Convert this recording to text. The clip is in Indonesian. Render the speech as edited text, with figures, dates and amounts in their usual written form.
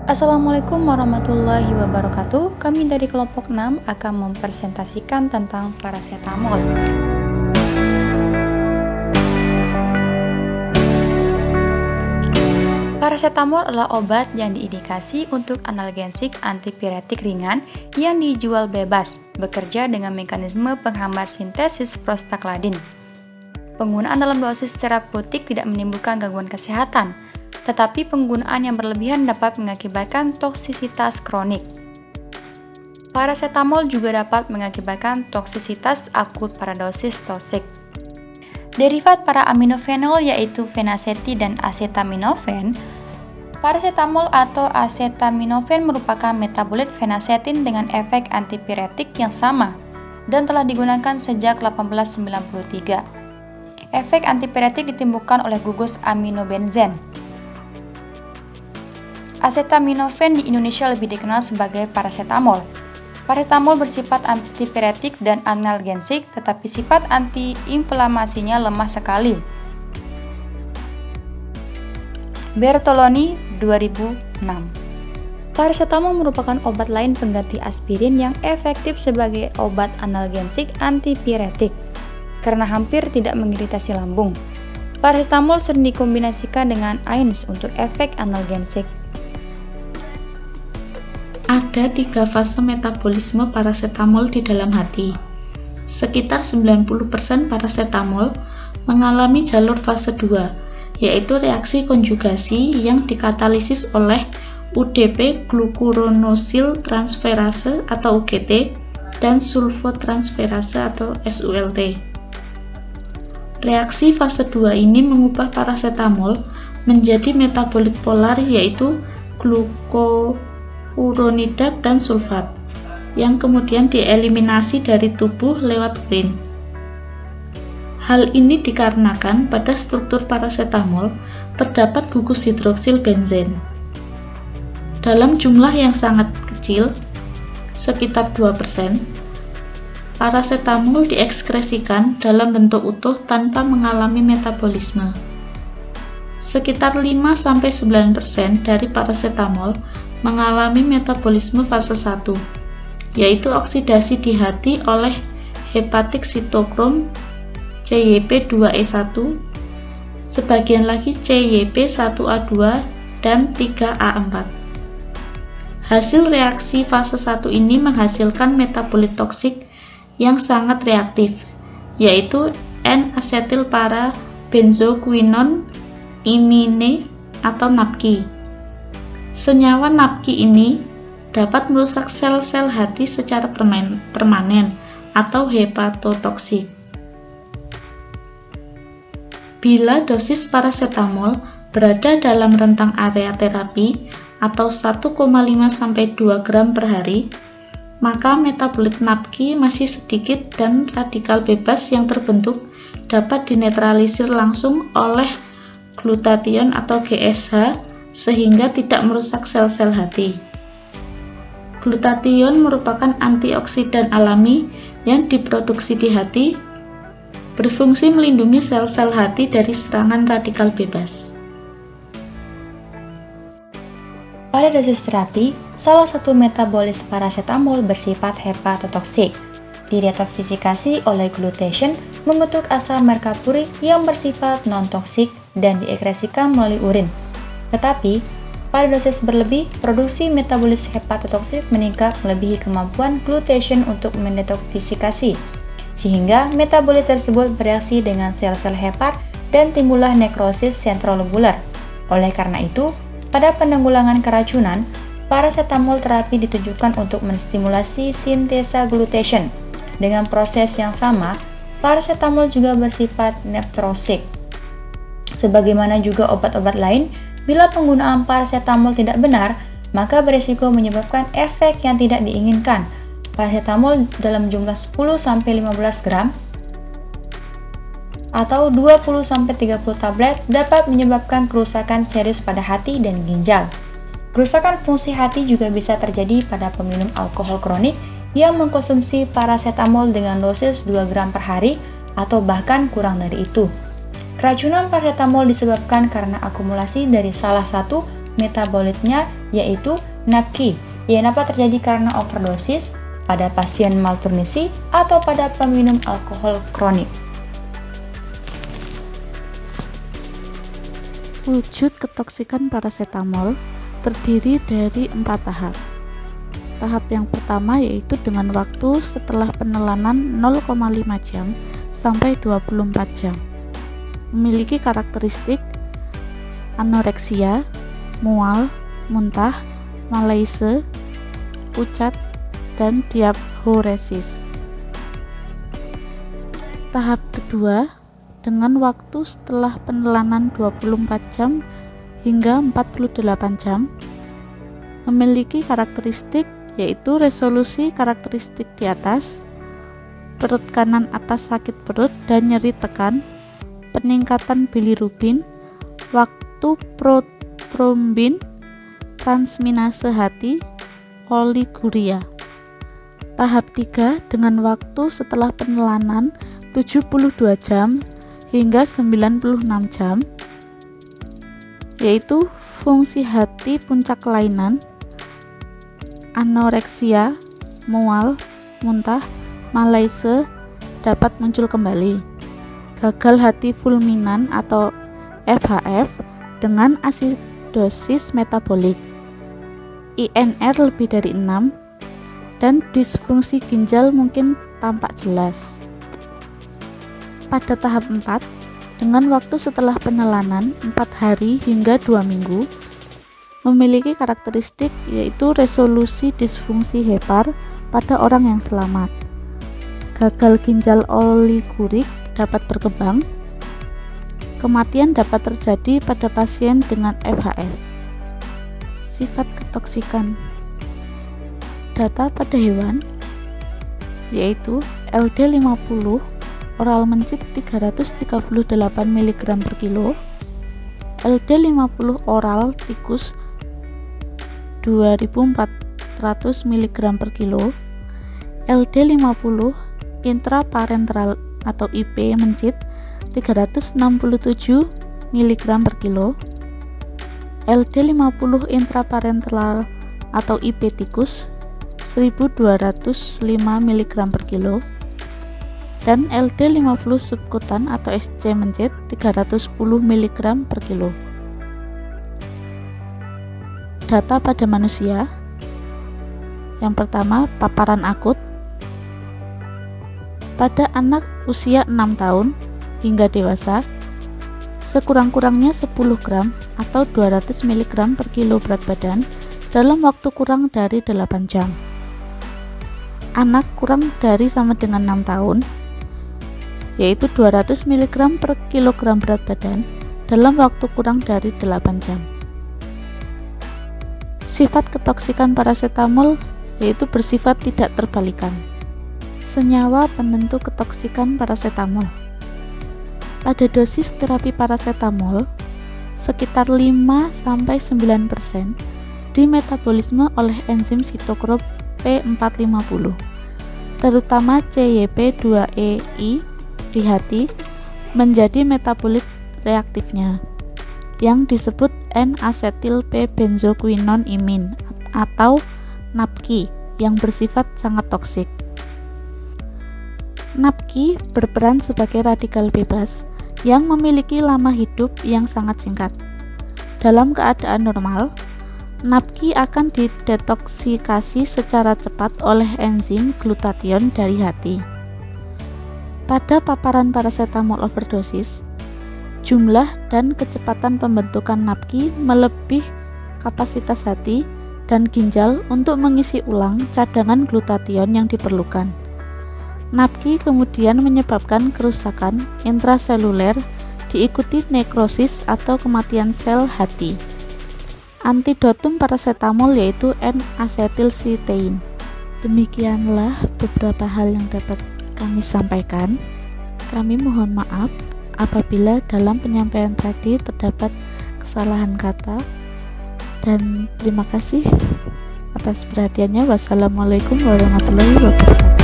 Assalamualaikum warahmatullahi wabarakatuh. Kami dari kelompok 6 akan mempresentasikan tentang parasetamol. Parasetamol adalah obat yang diindikasi untuk analgesik antipiretik ringan yang dijual bebas, bekerja dengan mekanisme penghambat sintesis prostaglandin. Penggunaan dalam dosis terapeutik tidak menimbulkan gangguan kesehatan, tetapi penggunaan yang berlebihan dapat mengakibatkan toksisitas kronik. Parasetamol juga dapat mengakibatkan toksisitas akut pada dosis toksik. Derivat para aminofenol yaitu fenazeti dan acetaminophen. Parasetamol atau acetaminophen merupakan metabolit fenazetin dengan efek antipiretik yang sama dan telah digunakan sejak 1893. Efek antipiretik ditimbulkan oleh gugus aminobenzen. Acetaminophen di Indonesia lebih dikenal sebagai parasetamol. Parasetamol bersifat antipiretik dan analgesik, tetapi sifat antiinflamasinya lemah sekali. Bertoloni 2006. Parasetamol merupakan obat lain pengganti aspirin yang efektif sebagai obat analgesik antipiretik karena hampir tidak mengiritasi lambung. Parasetamol sering dikombinasikan dengan AINES untuk efek analgesik. Ada 3 fase metabolisme parasetamol di dalam hati. Sekitar 90% parasetamol mengalami jalur fase 2, yaitu reaksi konjugasi yang dikatalisis oleh UDP glukuronosil transferase atau UGT dan sulfotransferase atau SULT. Reaksi fase 2 ini mengubah parasetamol menjadi metabolit polar yaitu glukuronida dan sulfat yang kemudian dieliminasi dari tubuh lewat urin. Hal ini dikarenakan pada struktur parasetamol terdapat gugus hidroksil benzen. Dalam jumlah yang sangat kecil, sekitar 2%, parasetamol diekskresikan dalam bentuk utuh tanpa mengalami metabolisme. Sekitar 5-9% dari parasetamol mengalami metabolisme fase 1, yaitu oksidasi di hati oleh hepatik sitokrom CYP2E1, sebagian lagi CYP1A2 dan 3A4. Hasil reaksi fase 1 ini menghasilkan metabolit toksik yang sangat reaktif, yaitu N-asetilparabenzoquinone imine atau NAPQI. Senyawa NAPQI ini dapat merusak sel-sel hati secara permanen atau hepatotoksik. Bila dosis parasetamol berada dalam rentang area terapi atau 1,5-2 gram per hari, maka metabolit NAPQI masih sedikit dan radikal bebas yang terbentuk dapat dinetralisir langsung oleh glutathione atau GSH sehingga tidak merusak sel-sel hati. Glutathione merupakan antioksidan alami yang diproduksi di hati, berfungsi melindungi sel-sel hati dari serangan radikal bebas. Pada dosis terapi, salah satu metabolis parasetamol bersifat hepatotoksik. Didetoksifikasi oleh glutathione membentuk asam merkapuri yang bersifat non-toksik dan diekskresikan melalui urin. Tetapi, pada dosis berlebih, produksi metabolis hepatotoksik meningkat melebihi kemampuan glutathione untuk mendetoksifikasi, sehingga metabolit tersebut bereaksi dengan sel-sel hepat dan timbullah nekrosis sentrolobular. Oleh karena itu, pada penanggulangan keracunan, parasetamol terapi ditujukan untuk menstimulasi sintesa glutathione. Dengan proses yang sama, parasetamol juga bersifat nephrotoxic. Sebagaimana juga obat-obat lain, bila penggunaan parasetamol tidak benar, maka berisiko menyebabkan efek yang tidak diinginkan. Parasetamol dalam jumlah 10-15 gram atau 20-30 tablet dapat menyebabkan kerusakan serius pada hati dan ginjal. Kerusakan fungsi hati juga bisa terjadi pada peminum alkohol kronik yang mengkonsumsi parasetamol dengan dosis 2 gram per hari atau bahkan kurang dari itu. Keracunan parasetamol disebabkan karena akumulasi dari salah satu metabolitnya yaitu NAPQI yang dapat terjadi karena overdosis, pada pasien malnutrisi, atau pada peminum alkohol kronik. Wujud ketoksikan parasetamol terdiri dari 4 tahap. Tahap yang pertama yaitu dengan waktu setelah penelanan 0,5 jam sampai 24 jam. Memiliki karakteristik anoreksia, mual, muntah, malaise, pucat, dan diaphoresis. Tahap kedua dengan waktu setelah penelanan 24 jam hingga 48 jam, memiliki karakteristik yaitu resolusi karakteristik di atas, perut kanan atas sakit perut dan nyeri tekan, peningkatan bilirubin, waktu protrombin, transminase hati, oliguria. Tahap 3 dengan waktu setelah penelanan 72 jam hingga 96 jam, yaitu fungsi hati puncak kelainan, anoreksia, mual, muntah, malaise dapat muncul kembali, gagal hati fulminan atau FHF dengan asidosis metabolik, INR lebih dari 6, dan disfungsi ginjal mungkin tampak jelas. Pada tahap 4, dengan waktu setelah penelanan 4 hari hingga 2 minggu, memiliki karakteristik yaitu resolusi disfungsi hepar pada orang yang selamat. Gagal ginjal oligurik dapat berkembang. Kematian dapat terjadi pada pasien dengan FHF. Sifat ketoksikan data pada hewan yaitu LD50 oral mencit 338 mg per kilo, LD50 oral tikus 2400 mg per kilo, LD50 intraparenteral atau IP mencit 367 mg per kilo, LD50 intraparenteral atau IP tikus 1205 mg per kilo, dan LD50 subkutan atau SC mencit 310 mg per kilo. Data pada manusia. Yang pertama, paparan akut. Pada anak usia 6 tahun hingga dewasa, sekurang-kurangnya 10 gram atau 200 mg per kilo berat badan dalam waktu kurang dari 8 jam. Anak kurang dari sama dengan 6 tahun, yaitu 200 mg per kilogram berat badan dalam waktu kurang dari 8 jam. Sifat ketoksikan parasetamol yaitu bersifat tidak terbalikan. Senyawa penentu ketoksikan parasetamol. Pada dosis terapi parasetamol, sekitar 5-9% dimetabolisme oleh enzim sitokrom P450, terutama CYP2EI di hati menjadi metabolit reaktifnya, yang disebut N-asetil P-benzoquinone imin atau NAPQI yang bersifat sangat toksik. NAPQI berperan sebagai radikal bebas yang memiliki lama hidup yang sangat singkat. Dalam keadaan normal, NAPQI akan didetoksikasi secara cepat oleh enzim glutathione dari hati. Pada paparan parasetamol overdosis, jumlah dan kecepatan pembentukan NAPQI melebihi kapasitas hati dan ginjal untuk mengisi ulang cadangan glutathione yang diperlukan. NAPQI kemudian menyebabkan kerusakan intraseluler diikuti nekrosis atau kematian sel hati. Antidotum parasetamol yaitu N-asetilcysteine. Demikianlah beberapa hal yang dapat kami sampaikan. Kami mohon maaf apabila dalam penyampaian tadi terdapat kesalahan kata, dan terima kasih atas perhatiannya. Wassalamualaikum warahmatullahi wabarakatuh.